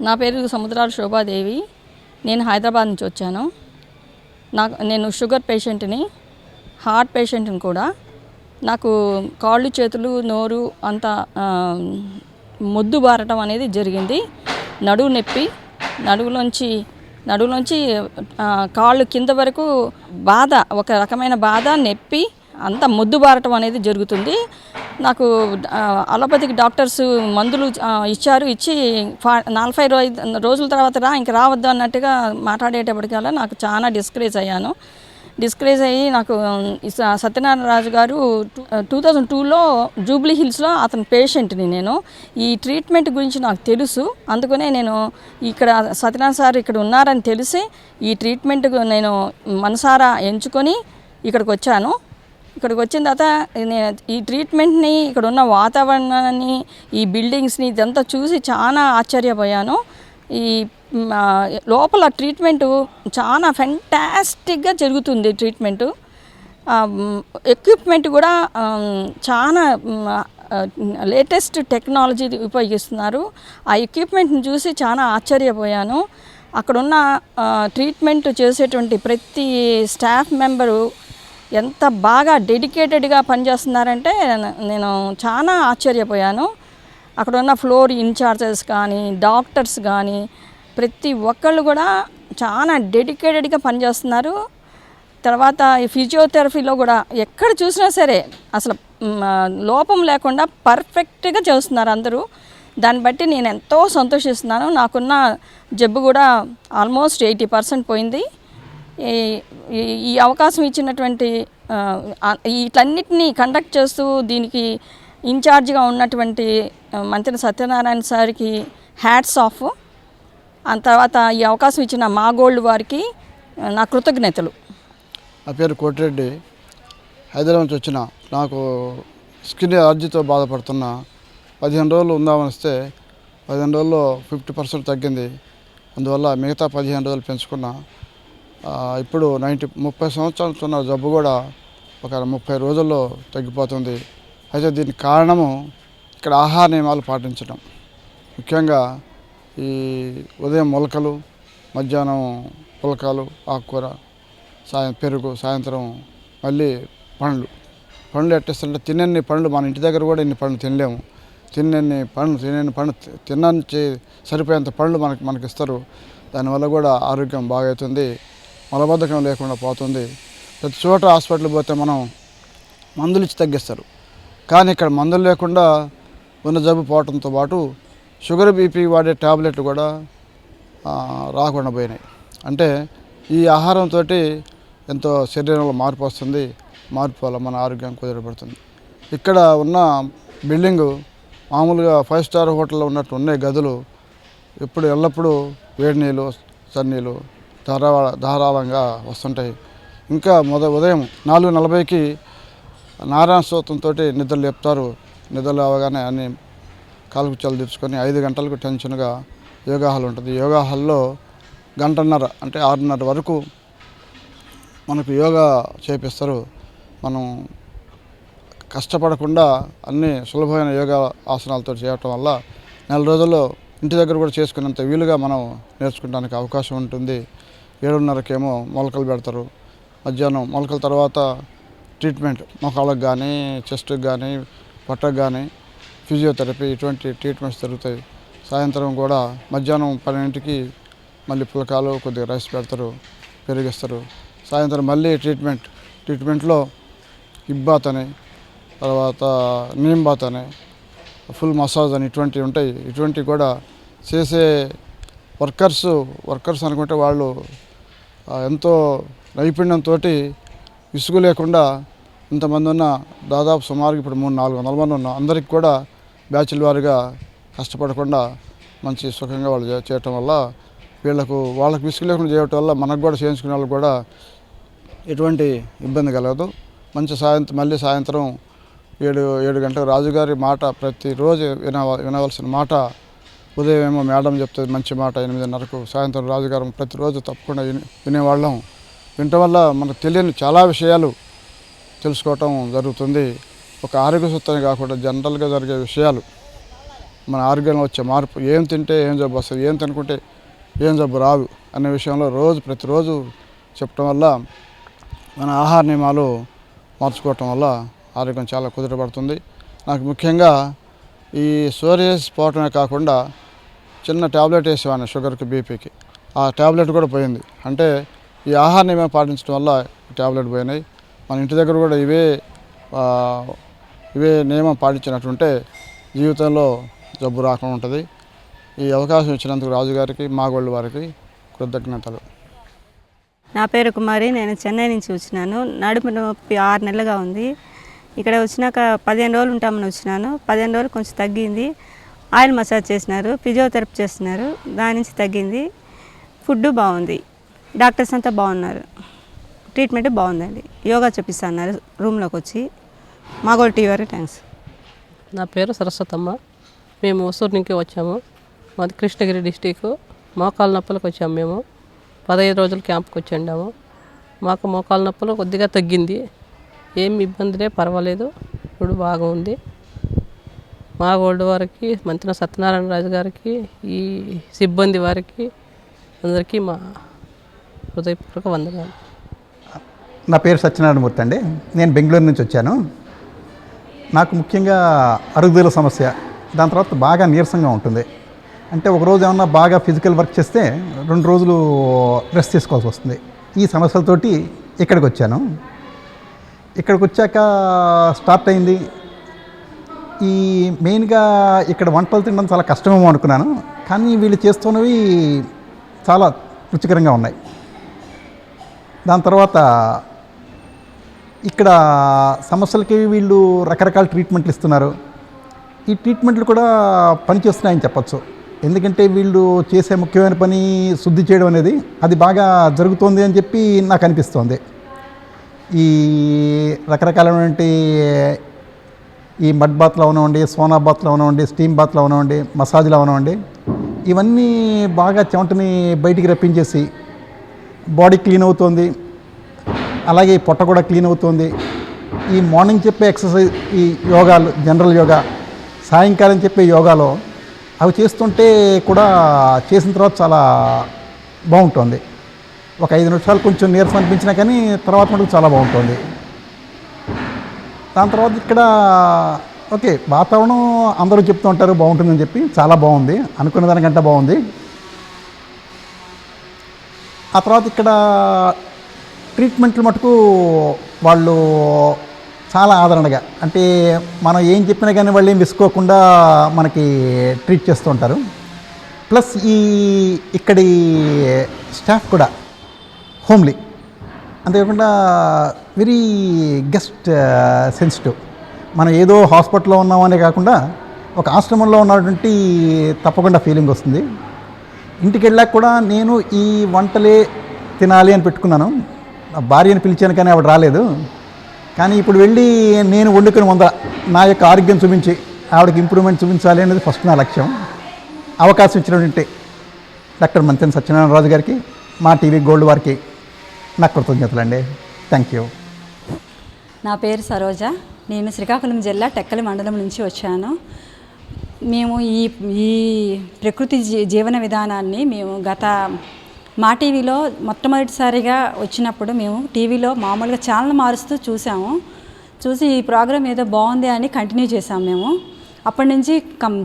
నా పేరు సముద్రాల శోభాదేవి. నేను హైదరాబాద్ నుంచి వచ్చాను. నేను షుగర్ పేషెంట్ని, హార్ట్ పేషెంట్ని కూడా. నాకు కాళ్ళు చేతులు నోరు అంతా మొద్దు బారటం అనేది జరిగింది. నడువు నొప్పి, నడువులోంచి కాళ్ళు కింద వరకు బాధ, ఒక రకమైన బాధ, నొప్పి, అంతా మొద్దు బారటం అనేది జరుగుతుంది. నాకు అలోపతిక్ డాక్టర్స్ మందులు ఇచ్చారు. ఇచ్చి 45 రోజుల తర్వాత ఇంక రావద్దు అన్నట్టుగా మాట్లాడేటప్పటికల్లా నాకు చాలా డిస్కరేజ్ అయ్యి నాకు సత్యనారాయణ రాజు గారు 2002లో జూబ్లీ హిల్స్లో అతని పేషెంట్ని నేను. ఈ ట్రీట్మెంట్ గురించి నాకు తెలుసు. అందుకనే నేను ఇక్కడ సత్యనారాయణ సార్ ఇక్కడ ఉన్నారని తెలిసి ఈ ట్రీట్మెంట్ నేను మనసారా ఎంచుకొని ఇక్కడికి వచ్చాను. ఇక్కడికి వచ్చిన తర్వాత ఈ ట్రీట్మెంట్ని, ఇక్కడ ఉన్న వాతావరణాన్ని, ఈ బిల్డింగ్స్ని ఇదంతా చూసి చాలా ఆశ్చర్యపోయాను. ఈ లోపల ట్రీట్మెంటు చాలా ఫెంటాస్టిక్గా జరుగుతుంది. ట్రీట్మెంటు ఎక్విప్మెంట్ కూడా చాలా లేటెస్ట్ టెక్నాలజీ ఉపయోగిస్తున్నారు. ఆ ఎక్విప్మెంట్ని చూసి చాలా ఆశ్చర్యపోయాను. అక్కడున్న ట్రీట్మెంట్ చేసేటువంటి ప్రతి స్టాఫ్ మెంబరు ఎంత బాగా డెడికేటెడ్గా పనిచేస్తున్నారంటే నేను చాలా ఆశ్చర్యపోయాను. అక్కడ ఉన్న ఫ్లోర్ ఇన్ఛార్జెస్ కానీ, డాక్టర్స్ కానీ, ప్రతి ఒక్కళ్ళు కూడా చాలా డెడికేటెడ్గా పనిచేస్తున్నారు. తర్వాత ఈ ఫిజియోథెరపీలో కూడా ఎక్కడ చూసినా సరే అసలు లోపం లేకుండా పర్ఫెక్ట్గా చేస్తున్నారు అందరూ. దాన్ని బట్టి నేను ఎంతో సంతోషిస్తున్నాను. నాకున్న జబ్బు కూడా ఆల్మోస్ట్ 80% పోయింది. ఈ అవకాశం ఇచ్చినటువంటి వీటన్నిటినీ కండక్ట్ చేస్తూ దీనికి ఇన్ఛార్జిగా ఉన్నటువంటి మంత్రి సత్యనారాయణ సార్కి హ్యాట్స్ ఆఫ్. ఆ తర్వాత ఈ అవకాశం ఇచ్చిన మా గోల్డ్ వారికి నా కృతజ్ఞతలు. నా పేరు కోటిరెడ్డి. హైదరాబాద్ నుంచి వచ్చిన. నాకు స్కిన్ అలర్జీతో బాధపడుతున్న. 15 రోజులు ఉందామని వస్తే 15 రోజుల్లో 50% తగ్గింది. అందువల్ల మిగతా 15 రోజులు పెంచుకున్నా. ఇప్పుడు 30 సంవత్సరాలు ఉన్న జబ్బు కూడా ఒక 30 రోజుల్లో తగ్గిపోతుంది. అయితే దీనికి కారణము ఇక్కడ ఆహార నియమాలు పాటించడం. ముఖ్యంగా ఈ ఉదయం మొలకలు, మధ్యాహ్నం పులకాలు, ఆకుకూర, పెరుగు, సాయంత్రం మళ్ళీ పండ్లు ఎట్టేస్తుంటే తినన్ని పండ్లు మన ఇంటి దగ్గర కూడా ఇన్ని పండ్లు తినలేము. తినని సరిపోయేంత పండ్లు మనకి ఇస్తారు. దానివల్ల కూడా ఆరోగ్యం బాగవుతుంది, మలబద్ధకం లేకుండా పోతుంది. ప్రతి చోట హాస్పిటల్కి పోతే మనం మందులు ఇచ్చి తగ్గిస్తారు. కానీ ఇక్కడ మందులు లేకుండా ఉన్న జబ్బు పోవడంతో పాటు షుగర్ బీపీ వాడే ట్యాబ్లెట్లు కూడా రాకుండా పోయినాయి. అంటే ఈ ఆహారంతో ఎంతో శరీరంలో మార్పు వస్తుంది. మార్పు వల్ల మన ఆరోగ్యం కుదిరపడుతుంది. ఇక్కడ ఉన్న బిల్డింగు మామూలుగా 5 స్టార్ హోటల్లో ఉన్నట్టు ఉన్నాయి గదులు. ఎల్లప్పుడూ వేడి నీళ్ళు, చన్నీళ్ళు ధారాళంగా వస్తుంటాయి. ఇంకా ఉదయం 4:40కి నారాయణ స్తోత్రంతో నిద్ర లేపుతారు. నిద్ర లేవగానే అన్ని కాలుకుచ్చాలు తీర్చుకొని 5 గంటలకు టెన్షన్గా యోగా హాల్ ఉంటుంది. యోగా హాల్లో 1 గంటన్నర అంటే 6:30 వరకు మనకు యోగా చేపిస్తారు. మనం కష్టపడకుండా అన్ని సులభమైన యోగా ఆసనాలతో చేయటం వల్ల 4 రోజుల్లో ఇంటి దగ్గర కూడా చేసుకునేంత వీలుగా మనం నేర్చుకోవడానికి అవకాశం ఉంటుంది. 7:30కేమో మొలకలు పెడతారు. మధ్యాహ్నం మొలకల తర్వాత ట్రీట్మెంట్ మొఖాలకు కానీ, చెస్ట్కి కానీ, పొట్టకు కానీ ఫిజియోథెరపీ ఇటువంటి ట్రీట్మెంట్స్ జరుగుతాయి. సాయంత్రం కూడా మధ్యాహ్నం 12కి మళ్ళీ పులకాలు, కొద్దిగా రైస్ పెడతారు, పెరిగిస్తారు. సాయంత్రం మళ్ళీ ట్రీట్మెంట్లో హిబ్బాత్ అని, తర్వాత నీమ్ బాత్ అని, ఫుల్ మసాజ్ అని ఇటువంటివి ఉంటాయి. ఇటువంటివి కూడా చేసే వర్కర్స్ అనుకుంటే వాళ్ళు ఎంతో నైపుణ్యంతో విసుగు లేకుండా ఇంతమంది ఉన్న దాదాపు సుమారుగా ఇప్పుడు 300-400 మంది ఉన్నాం. అందరికి కూడా బ్యాచ్ల వారీగా కష్టపడకుండా మంచి సుఖంగా వాళ్ళు చేయటం వల్ల వాళ్ళకు విసుగు లేకుండా చేయటం వల్ల మనకు కూడా చేయించుకునే వాళ్ళకి కూడా ఎటువంటి ఇబ్బంది కలగదు. మంచి మళ్ళీ సాయంత్రం 7 గంటలకు రాజుగారి మాట ప్రతిరోజు వినవలసిన మాట. ఉదయం ఏమో మేడం చెప్తుంది మంచి మాట 8:30కు. సాయంత్రం రాజుగారు ప్రతిరోజు తప్పకుండా వినేవాళ్ళం. వినటం వల్ల మనకు తెలియని చాలా విషయాలు తెలుసుకోవటం జరుగుతుంది. ఒక ఆరోగ్య సూత్రమే కాకుండా జనరల్గా జరిగే విషయాలు మన ఆరోగ్యంలో వచ్చే మార్పు, ఏం తింటే ఏం జబ్బు వస్తుంది, ఏం తినుకుంటే ఏం జబ్బు రాదు అనే విషయంలో ప్రతిరోజు చెప్పడం వల్ల మన ఆహార నియమాలు మార్చుకోవటం వల్ల ఆరోగ్యం చాలా కుదుటపడుతుంది. నాకు ముఖ్యంగా ఈ సోరియాసిస్ పోవటమే కాకుండా చిన్న ట్యాబ్లెట్ వేసేవాడిని షుగర్కి, బీపీకి. ఆ ట్యాబ్లెట్ కూడా పోయింది. అంటే ఈ ఆహార నియమం పాటించడం వల్ల ట్యాబ్లెట్ పోయినాయి. మన ఇంటి దగ్గర కూడా ఇవే నియమం పాటించినట్టుంటే జీవితంలో జబ్బు రాకుండా ఉంటుంది. ఈ అవకాశం ఇచ్చినందుకు రాజుగారికి, మాగోళ్ళు వారికి కృతజ్ఞతలు. నా పేరు కుమారి. నేను చెన్నై నుంచి వచ్చినాను. నడుము నొప్పి 6 నెలలుగా ఉంది. ఇక్కడ వచ్చినాక 15 రోజులు ఉంటామని వచ్చినాను. 15 రోజులు కొంచెం తగ్గింది. ఆయిల్ మసాజ్ చేసినారు, ఫిజియోథెరపీ చేస్తున్నారు, దాని నుంచి తగ్గింది. ఫుడ్ బాగుంది, డాక్టర్స్ అంతా బాగున్నారు, ట్రీట్మెంట్ బాగుందండి. యోగా చూపిస్తున్నారు రూమ్లోకి వచ్చి. మాగోల్ టీవీ వారికి థ్యాంక్స్. నా పేరు సరస్వతమ్మ. మేము ఊసూరు నుంచి వచ్చాము. మాది కృష్ణగిరి డిస్టిక్. మోకాళ్ళ నొప్పులకు వచ్చాము. మేము 15 రోజులు క్యాంప్కి వచ్చాము. మాకు మోకాళ్ళ నొప్పులు కొద్దిగా తగ్గింది. ఏం ఇబ్బందిలే, పర్వాలేదు, ఇప్పుడు బాగా ఉంది. మా గోల్డ్ వారికి, మంత్రి సత్యనారాయణ రాజు గారికి, ఈ సిబ్బంది వారికి అందరికీ మా హృదయపూర్వక వందనాలు. నా పేరు సత్యనారాయణమూర్తి అండి. నేను బెంగళూరు నుంచి వచ్చాను. నాకు ముఖ్యంగా అరుగుదల సమస్య, దాని తర్వాత బాగా నీరసంగా ఉంటుంది. అంటే ఒకరోజు ఏమన్నా బాగా ఫిజికల్ వర్క్ చేస్తే 2 రోజులు రెస్ట్ తీసుకోవాల్సి వస్తుంది. ఈ సమస్యలతోటి ఇక్కడికి వచ్చాను. ఇక్కడికి వచ్చాక స్టార్ట్ అయింది. ఈ మెయిన్గా ఇక్కడ వంటలు తినడం చాలా కష్టమేమో అనుకున్నాను, కానీ వీళ్ళు చేస్తున్నవి చాలా రుచికరంగా ఉన్నాయి. దాని తర్వాత ఇక్కడ సమస్యలకి వీళ్ళు రకరకాల ట్రీట్మెంట్లు ఇస్తున్నారు. ఈ ట్రీట్మెంట్లు కూడా పనిచేస్తున్నాయని చెప్పచ్చు. ఎందుకంటే వీళ్ళు చేసే ముఖ్యమైన పని శుద్ధి చేయడం అనేది, అది బాగా జరుగుతోంది అని చెప్పి నాకు అనిపిస్తోంది. ఈ రకరకాలైనటువంటి ఈ మడ్ బాత్లో అవనివ్వండి, సోనా బాత్లో అవనివ్వండి, స్టీమ్ బాత్లో అవనివ్వండి, మసాజ్లో అవనివ్వండి, ఇవన్నీ బాగా చెమటని బయటికి రప్పించేసి బాడీ క్లీన్ అవుతుంది. అలాగే పొట్ట కూడా క్లీన్ అవుతుంది. ఈ మార్నింగ్ చెప్పే ఎక్సర్సైజ్, ఈ యోగాలు, జనరల్ యోగా, సాయంకాలం చెప్పే యోగాలో అవి చేస్తుంటే కూడా చేసిన తర్వాత చాలా బాగుంటుంది. ఒక 5 నిమిషాలు కొంచెం నీరసం అనిపించినా కానీ తర్వాత మటుకు చాలా బాగుంటుంది. దాని తర్వాత ఇక్కడ ఓకే, వాతావరణం అందరూ చెప్తూ ఉంటారు బాగుంటుందని చెప్పి, చాలా బాగుంది, అనుకున్న దానికంటే బాగుంది. ఆ తర్వాత ఇక్కడ ట్రీట్మెంట్లు మటుకు వాళ్ళు చాలా ఆదరణగా, అంటే మనం ఏం చెప్పినా కానీ వాళ్ళు ఏం విసుకోకుండా మనకి ట్రీట్ చేస్తూ ఉంటారు. ప్లస్ ఇక్కడి స్టాఫ్ కూడా హోమ్లీ, అంతేకాకుండా వెరీ గెస్ట్ సెన్సిటివ్. మనం ఏదో హాస్పిటల్లో ఉన్నామనే కాకుండా ఒక ఆశ్రమంలో ఉన్నటువంటి తప్పకుండా ఫీలింగ్ వస్తుంది. ఇంటికి వెళ్ళాక కూడా నేను ఈ వంటలే తినాలి అని పెట్టుకున్నాను. నా భార్యని పిలిచాను కానీ ఆవిడ రాలేదు. కానీ ఇప్పుడు వెళ్ళి నేను వండుకుని నా యొక్క ఆరోగ్యం చూపించి ఆవిడకి ఇంప్రూవ్మెంట్ చూపించాలి అనేది ఫస్ట్ నా లక్ష్యం. అవకాశం ఇచ్చినటువంటి డాక్టర్ మంతెన సత్యనారాయణ రాజు గారికి, మా టీవీ గోల్డ్ వారికి నా కృతజ్ఞతలండి. Thank you. నా పేరు సరోజ. నేను శ్రీకాకుళం జిల్లా టెక్కలి మండలం నుంచి వచ్చాను. మేము ఈ ప్రకృతి జీవన విధానాన్ని మేము మా టీవీలో మొట్టమొదటిసారిగా వచ్చినప్పుడు మేము టీవీలో మామూలుగా ఛానల్ మారుస్తూ చూసి ఈ ప్రోగ్రాం ఏదో బాగుంది అని కంటిన్యూ చేసాము మేము. అప్పటి నుంచి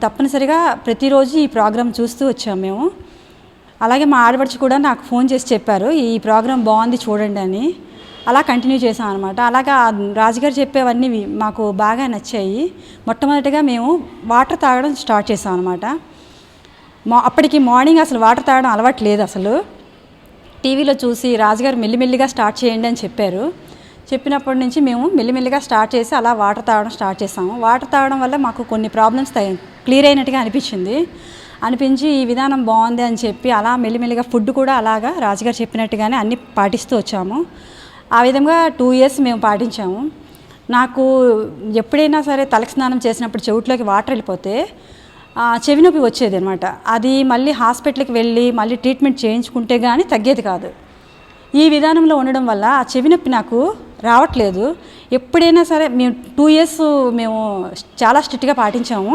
తప్పనిసరిగా ప్రతిరోజు ఈ ప్రోగ్రాం చూస్తూ వచ్చాము మేము. అలాగే మా ఆడపడుచు కూడా నాకు ఫోన్ చేసి చెప్పారు, ఈ ప్రోగ్రాం బాగుంది చూడండి అని. అలా కంటిన్యూ చేసాం అనమాట. అలాగా రాజుగారు చెప్పేవన్నీ మాకు బాగా నచ్చాయి. మొట్టమొదటిగా మేము వాటర్ తాగడం స్టార్ట్ చేసాం అనమాట. అప్పటికి మార్నింగ్ అసలు వాటర్ తాగడం అలవాటు లేదు అసలు. టీవీలో చూసి రాజుగారు మెల్లిమెల్లిగా స్టార్ట్ చేయండి అని చెప్పారు. చెప్పినప్పటి నుంచి మేము మెల్లిమెల్లిగా స్టార్ట్ చేసి అలా వాటర్ తాగడం స్టార్ట్ చేసాము. వాటర్ తాగడం వల్ల మాకు కొన్ని ప్రాబ్లమ్స్ క్లియర్ అయినట్టుగా అనిపించి ఈ విధానం బాగుంది అని చెప్పి అలా మెల్లిమెల్లిగా ఫుడ్ కూడా అలాగా రాజుగారు చెప్పినట్టుగానే అన్నీ పాటిస్తూ వచ్చాము. ఆ విధంగా 2 years మేము పాటించాము. నాకు ఎప్పుడైనా సరే తలకి స్నానం చేసినప్పుడు చెవిట్లోకి వాటర్ వెళ్ళిపోతే చెవి నొప్పి వచ్చేది అనమాట. అది మళ్ళీ హాస్పిటల్కి వెళ్ళి మళ్ళీ ట్రీట్మెంట్ చేయించుకుంటే కానీ తగ్గేది కాదు. ఈ విధానంలో ఉండడం వల్ల ఆ చెవి నొప్పి నాకు రావట్లేదు. ఎప్పుడైనా సరే మేము 2 years మేము చాలా స్ట్రిక్ట్గా పాటించాము.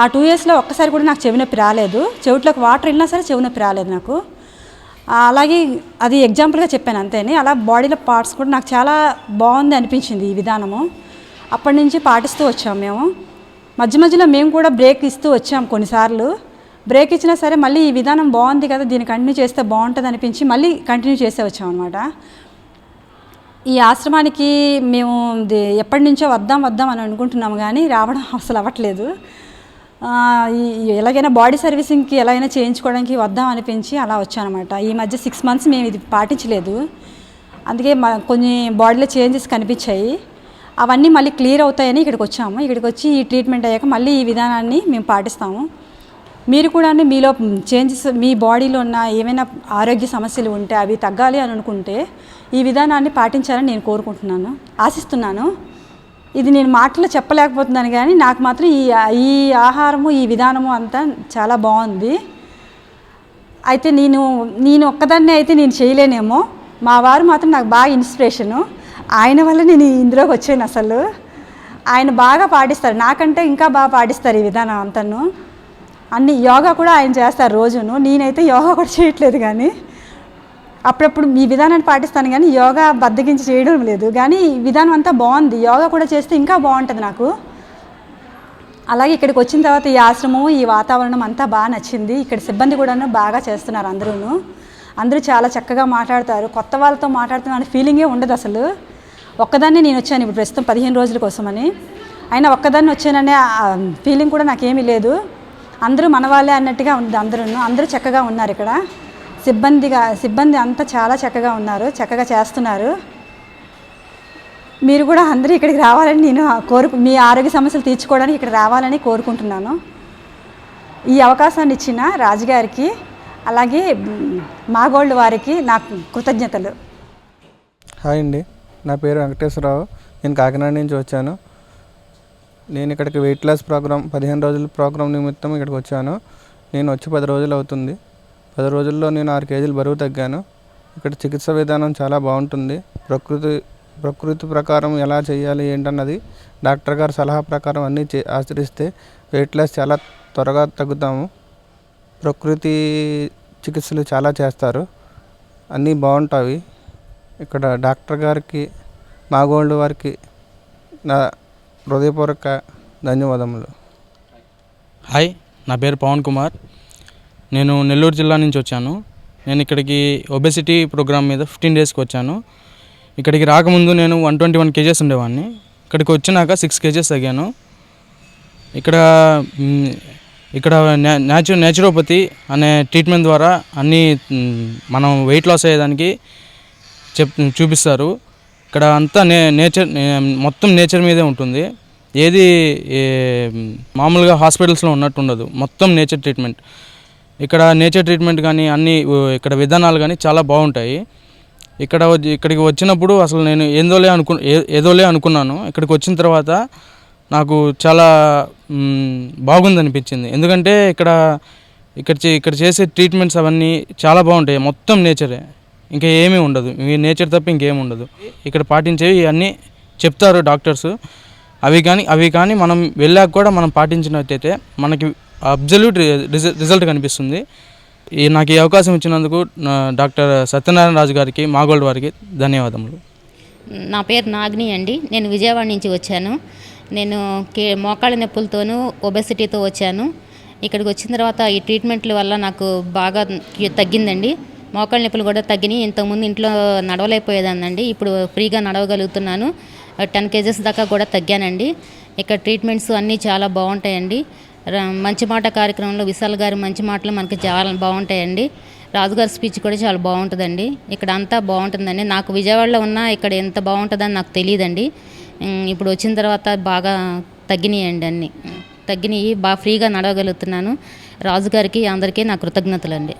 ఆ 2 ఇయర్స్లో ఒక్కసారి కూడా నాకు చెవి నొప్పి రాలేదు. చెవిట్లోకి వాటర్ వెళ్ళినా సరే చెవి నొప్పి రాలేదు నాకు. అలాగే అది ఎగ్జాంపుల్గా చెప్పాను అంతేని. అలా బాడీలో పార్ట్స్ కూడా నాకు చాలా బాగుంది అనిపించింది ఈ విధానము. అప్పటి నుంచి పాటిస్తూ వచ్చాము మేము. మధ్య మధ్యలో మేము కూడా బ్రేక్ ఇస్తూ వచ్చాము కొన్నిసార్లు. బ్రేక్ ఇచ్చినా సరే మళ్ళీ ఈ విధానం బాగుంది కదా, దీన్ని కంటిన్యూ చేస్తే బాగుంటుంది అనిపించి మళ్ళీ కంటిన్యూ చేసే వచ్చాం అనమాట. ఈ ఆశ్రమానికి మేము ఎప్పటి నుంచో వద్దాం అని అనుకుంటున్నాము, కానీ రావడం అసలు అవ్వట్లేదు. ఎలాగైనా బాడీ సర్వీసింగ్కి ఎలాగైనా చేయించుకోవడానికి వద్దాం అనిపించి అలా వచ్చానమాట. ఈ మధ్య 6 months మేము ఇది పాటించలేదు, అందుకే కొన్ని బాడీలో చేంజెస్ కనిపించాయి. అవన్నీ మళ్ళీ క్లియర్ అవుతాయని ఇక్కడికి వచ్చాము. ఇక్కడికి వచ్చి ఈ ట్రీట్మెంట్ అయ్యాక మళ్ళీ ఈ విధానాన్ని మేము పాటిస్తాము. మీరు కూడా మీలో చేంజెస్, మీ బాడీలో ఉన్న ఏమైనా ఆరోగ్య సమస్యలు ఉంటే అవి తగ్గాలి అని అనుకుంటే ఈ విధానాన్ని పాటించాలని నేను కోరుకుంటున్నాను, ఆశిస్తున్నాను. ఇది నేను మాటల్లో చెప్పలేకపోతున్నాను, కానీ నాకు మాత్రం ఈ ఆహారము, ఈ విధానము అంతా చాలా బాగుంది. అయితే నేను ఒక్కదాన్నే అయితే నేను చేయలేనేమో. మా వారు మాత్రం నాకు బాగా ఇన్స్పిరేషను. ఆయన వల్ల నేను ఇందులోకి వచ్చాను. అసలు ఆయన బాగా పాటిస్తారు, నాకంటే ఇంకా బాగా పాటిస్తారు ఈ విధానం అంతను. అన్ని యోగా కూడా ఆయన చేస్తారు రోజును. నేనైతే యోగా కూడా చేయట్లేదు, కానీ అప్పుడప్పుడు ఈ విధానాన్ని పాటిస్తాను, కానీ యోగా బద్దకించి చేయడం లేదు. కానీ ఈ విధానం అంతా బాగుంది. యోగా కూడా చేస్తే ఇంకా బాగుంటుంది నాకు. అలాగే ఇక్కడికి వచ్చిన తర్వాత ఈ ఆశ్రమం, ఈ వాతావరణం అంతా బాగా నచ్చింది. ఇక్కడ సిబ్బంది కూడా బాగా చేస్తున్నారు. అందరూ చాలా చక్కగా మాట్లాడతారు. కొత్త వాళ్ళతో మాట్లాడుతున్న ఫీలింగే ఉండదు అసలు. ఒక్కదాన్నే నేను వచ్చాను ఇప్పుడు ప్రస్తుతం 15 రోజుల కోసమని. అయినా ఒక్కదాన్ని వచ్చాననే ఫీలింగ్ కూడా నాకేమీ లేదు. అందరూ మన వాళ్ళే అన్నట్టుగా ఉంది. అందరూ చక్కగా ఉన్నారు ఇక్కడ. సిబ్బంది అంతా చాలా చక్కగా ఉన్నారు, చక్కగా చేస్తున్నారు. మీరు కూడా అందరూ ఇక్కడికి రావాలని నేను మీ ఆరోగ్య సమస్యలు తీర్చుకోవడానికి ఇక్కడ రావాలని కోరుకుంటున్నాను. ఈ అవకాశాన్ని ఇచ్చిన రాజుగారికి, అలాగే మాగోల్డ్ వారికి నాకు కృతజ్ఞతలు. హాయ్ అండి, నా పేరు వెంకటేశ్వరరావు. నేను కాకినాడ నుంచి వచ్చాను. నేను ఇక్కడికి వెయిట్ లాస్ ప్రోగ్రామ్ 15 రోజుల ప్రోగ్రాం నిమిత్తం ఇక్కడికి వచ్చాను. నేను వచ్చి 10 రోజులు అవుతుంది. 10 రోజుల్లో నేను 6 kg బరువు తగ్గాను. ఇక్కడ చికిత్స విధానం చాలా బాగుంటుంది. ప్రకృతి ప్రకారం ఎలా చేయాలి ఏంటన్నది డాక్టర్ గారి సలహా ప్రకారం అన్నీ ఆచరిస్తే వెయిట్ లాస్ చాలా త్వరగా తగ్గుతాము. ప్రకృతి చికిత్సలు చాలా చేస్తారు, అన్నీ బాగుంటాయి. ఇక్కడ డాక్టర్ గారికి, మాగోల్డ్ వారికి నా హృదయపూర్వక ధన్యవాదములు. హాయ్, నా పేరు పవన్ కుమార్. నేను నెల్లూరు జిల్లా నుంచి వచ్చాను. నేను ఇక్కడికి ఒబెసిటీ ప్రోగ్రామ్ మీద 15 daysకి వచ్చాను. ఇక్కడికి రాకముందు నేను 121 kgs ఉండేవాడిని. ఇక్కడికి వచ్చినాక 6 kgs తగ్గాను. ఇక్కడ న్యాచురోపతి అనే ట్రీట్మెంట్ ద్వారా అన్నీ మనం వెయిట్ లాస్ అయ్యేదానికి చూపిస్తారు. ఇక్కడ అంతా మొత్తం నేచర్ మీదే ఉంటుంది. ఏది మామూలుగా హాస్పిటల్స్లో ఉన్నట్టు ఉండదు, మొత్తం నేచర్ ట్రీట్మెంట్. ఇక్కడ నేచర్ ట్రీట్మెంట్ కానీ అన్నీ ఇక్కడ విధానాలు కానీ చాలా బాగుంటాయి. ఇక్కడికి వచ్చినప్పుడు అసలు నేను ఏదోలే అనుకున్నాను. ఇక్కడికి వచ్చిన తర్వాత నాకు చాలా బాగుంది అనిపించింది. ఎందుకంటే ఇక్కడ చేసే ట్రీట్మెంట్స్ అవన్నీ చాలా బాగుంటాయి, మొత్తం నేచరే, ఇంకా ఏమీ ఉండదు, నేచర్ తప్ప ఇంకేమీ ఉండదు. ఇక్కడ పాటించేవి అన్నీ చెప్తారు డాక్టర్స్. అవి కానీ మనం వెళ్ళాక కూడా మనం పాటించినట్టయితే మనకి అబ్జల్యూట్ రిజల్ట్ కనిపిస్తుంది. నాకు ఈ అవకాశం ఇచ్చినందుకు డాక్టర్ సత్యనారాయణ రాజు గారికి, మాగోల్డ్ వారికి ధన్యవాదములు. నా పేరు నాగిని అండి. నేను విజయవాడ నుంచి వచ్చాను. నేను మోకాళ్ళ నొప్పులతోనూ ఒబెసిటీతో వచ్చాను. ఇక్కడికి వచ్చిన తర్వాత ఈ ట్రీట్మెంట్ల వల్ల నాకు బాగా తగ్గిందండి. మోకాళ్ళ నొప్పులు కూడా తగ్గినాయి. ఇంతకుముందు ఇంట్లో నడవలేకపోయేదాన్నండి, ఇప్పుడు ఫ్రీగా నడవగలుగుతున్నాను. 10 kgs దాకా కూడా తగ్గానండి. ఇక్కడ ట్రీట్మెంట్స్ అన్నీ చాలా బాగుంటాయండి. మంచి మాట కార్యక్రమంలో విశాల్ గారి మంచి మాటలు మనకి చాలా బాగుంటాయండి. రాజుగారి స్పీచ్ కూడా చాలా బాగుంటుందండి. ఇక్కడ అంతా బాగుంటుందండి. నాకు విజయవాడలో ఉన్న ఇక్కడ ఎంత బాగుంటుందని నాకు తెలియదండి. ఇప్పుడు వచ్చిన తర్వాత బాగా తగ్గినాయండి, అన్నీ తగ్గినాయి. బాగా ఫ్రీగా నడవగలుగుతున్నాను. రాజుగారికి అందరికీ నా కృతజ్ఞతలండి.